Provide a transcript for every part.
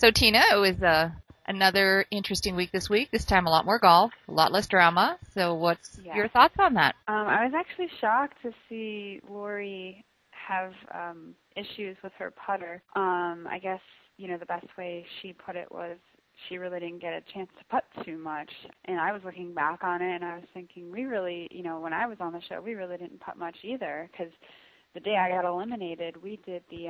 So, Tina, it was another interesting week this week. This time a lot more golf, a lot less drama. So what's your thoughts on that? I was actually shocked to see Lori have issues with her putter. I guess, the best way she put it was she really didn't get a chance to putt too much. And I was looking back on it, and I was thinking, we really, when I was on the show, we really didn't putt much either, because the day I got eliminated, we did the,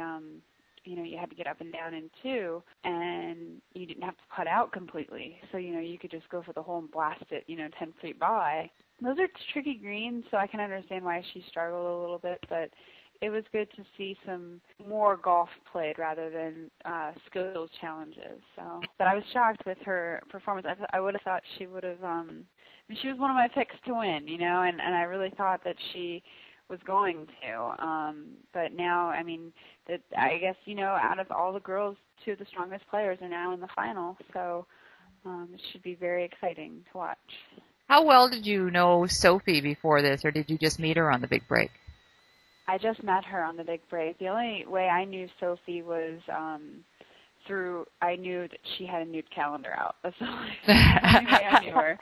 you had to get up and down in two, and you didn't have to putt out completely. So, you could just go for the hole and blast it, 10 feet by. Those are tricky greens, so I can understand why she struggled a little bit, but it was good to see some more golf played rather than skills challenges. So, but I was shocked with her performance. I would have thought she would have. She was one of my picks to win, and I really thought that she was going to. But now, I guess out of all the girls, two of the strongest players are now in the final. So it should be very exciting to watch. How well did you know Sophie before this, or did you just meet her on the big break? I just met her on the big break. The only way I knew Sophie was I knew that she had a nude calendar out. That's the only way I knew her.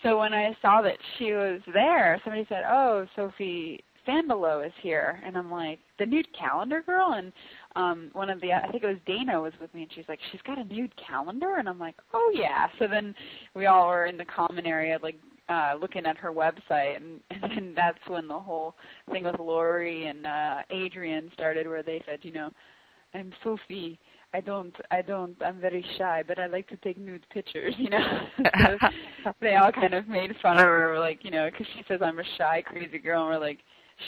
So when I saw that she was there, somebody said, "Oh, Sophie Sandalo is here," and I'm like, "The nude calendar girl?" And I think it was Dana was with me, and she's like, "She's got a nude calendar?" And I'm like, "Oh yeah." So then we all were in the common area, like looking at her website, and then that's when the whole thing with Lori and Adrian started, where they said, "I'm Sophie. I'm very shy, but I like to take nude pictures," So they all kind of made fun of her, like, because she says I'm a shy, crazy girl, and we're like,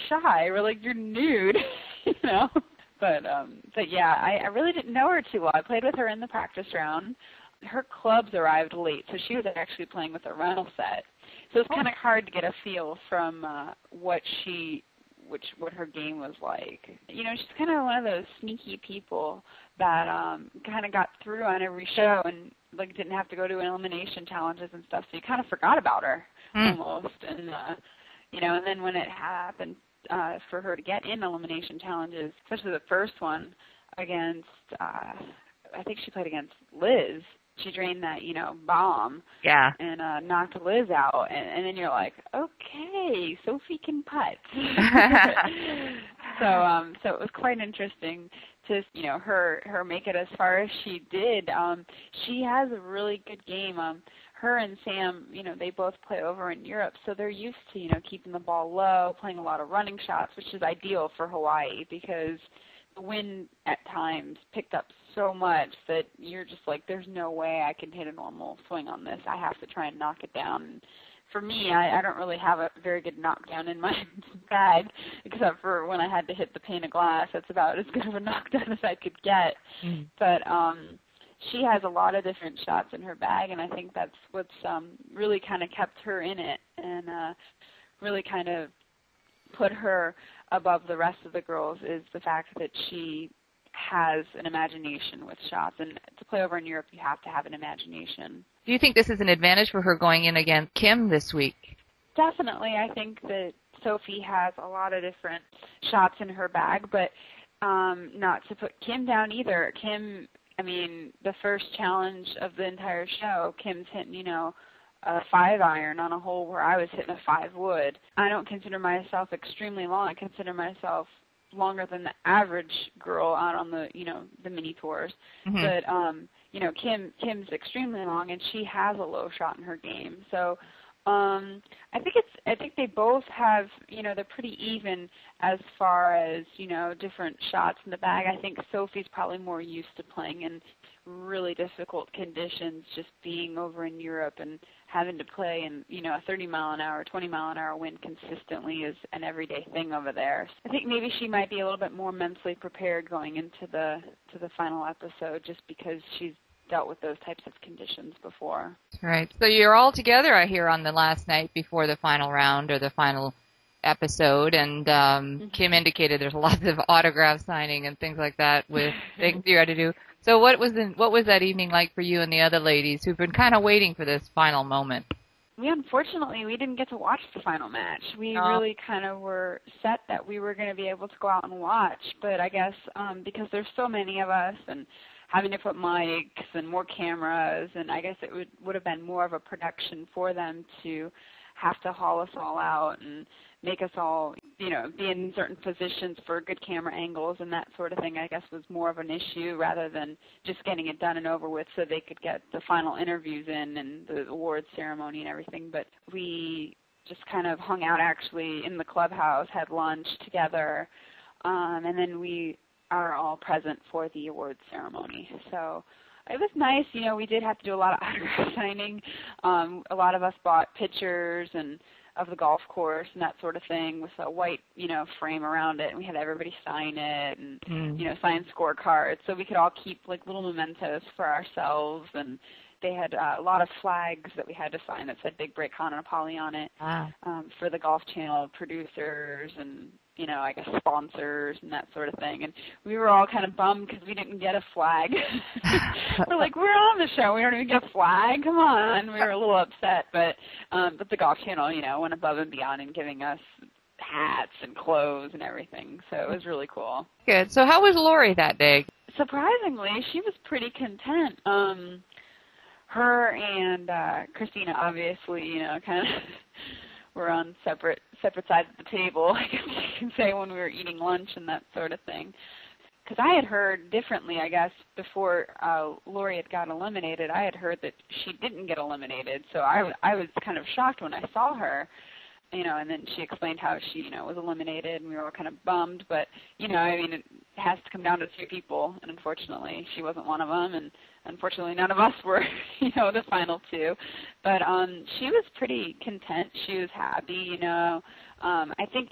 shy? We're like, you're nude, But yeah, I really didn't know her too well. I played with her in the practice round. Her clubs arrived late, so she was actually playing with a rental set. So it's kind of hard to get a feel from what her game was like. She's kind of one of those sneaky people that kind of got through on every show and like didn't have to go to elimination challenges and stuff. So you kind of forgot about her almost. And and then when it happened for her to get in elimination challenges, especially the first one against, I think she played against Liz. She drained that, bomb. Yeah. And knocked Liz out. And then you're like, okay, Sophie can putt. So it was quite interesting to, her make it as far as she did. She has a really good game. Her and Sam, they both play over in Europe, so they're used to, keeping the ball low, playing a lot of running shots, which is ideal for Hawaii because the wind at times picked up so much that you're just like, there's no way I can hit a normal swing on this. I have to try and knock it down. And for me, I don't really have a very good knockdown in my bag, except for when I had to hit the pane of glass. That's about as good of a knockdown as I could get. But she has a lot of different shots in her bag, and I think that's what's really kind of kept her in it and really kind of put her above the rest of the girls is the fact that she has an imagination with shots. And to play over in Europe, you have to have an imagination. Do you think this is an advantage for her going in against Kim this week? Definitely. I think that Sophie has a lot of different shots in her bag, but not to put Kim down either. Kim, the first challenge of the entire show, Kim's hitting, a 5-iron on a hole where I was hitting a 5-wood. I don't consider myself extremely long. I consider myself longer than the average girl out on the, the mini tours. But, Kim's extremely long, and she has a low shot in her game. So I think they both have, they're pretty even as far as, different shots in the bag. I think Sophie's probably more used to playing in really difficult conditions, just being over in Europe and having to play in, a 30-mile-an-hour, 20-mile-an-hour wind consistently is an everyday thing over there. I think maybe she might be a little bit more mentally prepared going into the final episode just because she's dealt with those types of conditions before. Right. So you're all together, I hear, on the last night before the final round or the final episode, and Kim indicated there's lots of autograph signing and things like that with things you had to do. So what was that evening like for you and the other ladies who've been kind of waiting for this final moment? Unfortunately, we didn't get to watch the final match. We really kind of were set that we were going to be able to go out and watch, but I guess because there's so many of us and having to put mics and more cameras, and I guess it would have been more of a production for them to have to haul us all out and make us all, be in certain positions for good camera angles and that sort of thing, I guess was more of an issue rather than just getting it done and over with so they could get the final interviews in and the awards ceremony and everything. But we just kind of hung out actually in the clubhouse, had lunch together, and then we are all present for the awards ceremony. So it was nice. We did have to do a lot of autograph signing. A lot of us bought pictures and of the golf course and that sort of thing with a white, frame around it. And we had everybody sign it and, sign scorecards so we could all keep like little mementos for ourselves. And they had a lot of flags that we had to sign that said Big Break Con and Apolly on it for the Golf Channel producers and, I guess sponsors and that sort of thing. And we were all kind of bummed because we didn't get a flag. We're like, we're on the show. We don't even get a flag. Come on. We were a little upset. But the Golf Channel, went above and beyond in giving us hats and clothes and everything. So it was really cool. Good. So how was Lori that day? Surprisingly, she was pretty content. Her and Christina, obviously, kind of were on separate sides of the table, I guess you can say, when we were eating lunch and that sort of thing. Because I had heard differently, I guess, before Lori had got eliminated. I had heard that she didn't get eliminated, so I was kind of shocked when I saw her. And then she explained how she, was eliminated, and we were all kind of bummed. But, it has to come down to 3 people, and unfortunately, she wasn't one of them, and unfortunately, none of us were, the final 2. But she was pretty content. She was happy, I think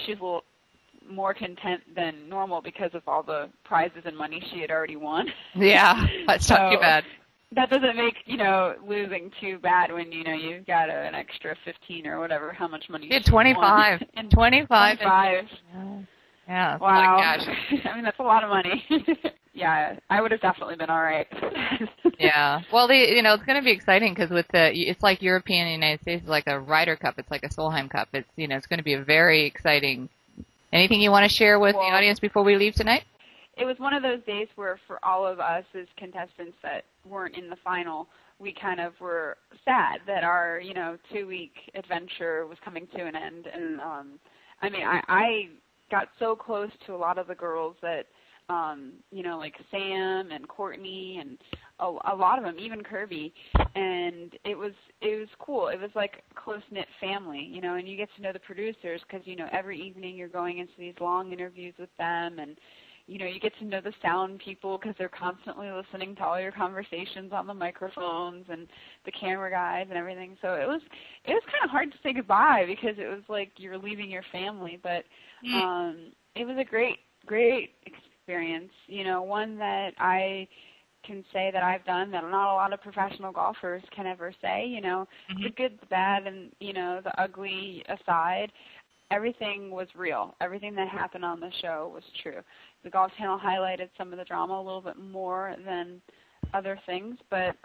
she was a little more content than normal because of all the prizes and money she had already won. Yeah, that's not too bad. That doesn't make, losing too bad when, you've got an extra 15 or whatever, how much money you 25. And 25. Yeah. Wow. My gosh. That's a lot of money. Yeah, I would have definitely been all right. Yeah. Well, it's going to be exciting because it's like European and United States is like a Ryder Cup. It's like a Solheim Cup. It's, it's going to be a very exciting. Anything you want to share with the audience before we leave tonight? It was one of those days where for all of us as contestants that weren't in the final, we kind of were sad that our, 2-week adventure was coming to an end. And, I got so close to a lot of the girls that, like Sam and Courtney and a lot of them, even Kirby. And it was cool. It was like a close-knit family, and you get to know the producers because, every evening you're going into these long interviews with them and, you get to know the sound people because they're constantly listening to all your conversations on the microphones and the camera guys and everything. So it was kind of hard to say goodbye because it was like you're leaving your family. But it was a great experience. One that I can say that I've done that not a lot of professional golfers can ever say. The good, the bad, and the ugly aside. Everything was real. Everything that happened on the show was true. The Golf Channel highlighted some of the drama a little bit more than other things, but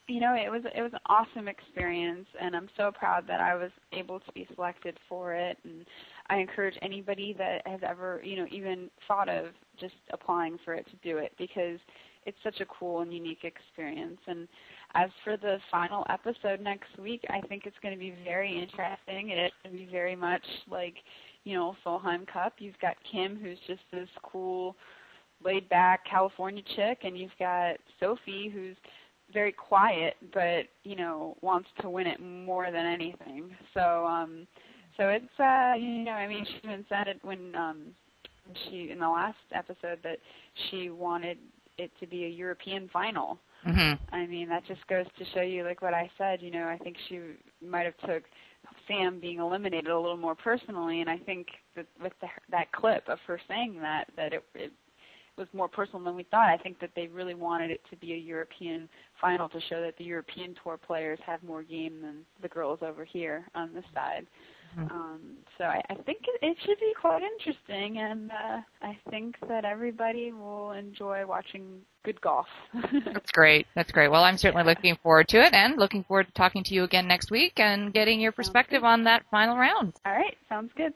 it was an awesome experience, and I'm so proud that I was able to be selected for it. And I encourage anybody that has ever even thought of just applying for it to do it because it's such a cool and unique experience. And as for the final episode next week, I think it's going to be very interesting. It's going to be very much like, Solheim Cup. You've got Kim, who's just this cool, laid-back California chick, and you've got Sophie, who's very quiet but, wants to win it more than anything. So it's, she even said it when she, in the last episode, that she wanted it to be a European final. Mm-hmm. That just goes to show you, like what I said, I think she might have took Sam being eliminated a little more personally, and I think that with that clip of her saying that it was more personal than we thought. I think that they really wanted it to be a European final to show that the European Tour players have more game than the girls over here on this side. So I think it should be quite interesting, and I think that everybody will enjoy watching good golf. That's great. Well, I'm certainly looking forward to it, and looking forward to talking to you again next week and getting your perspective on that final round. All right. Sounds good.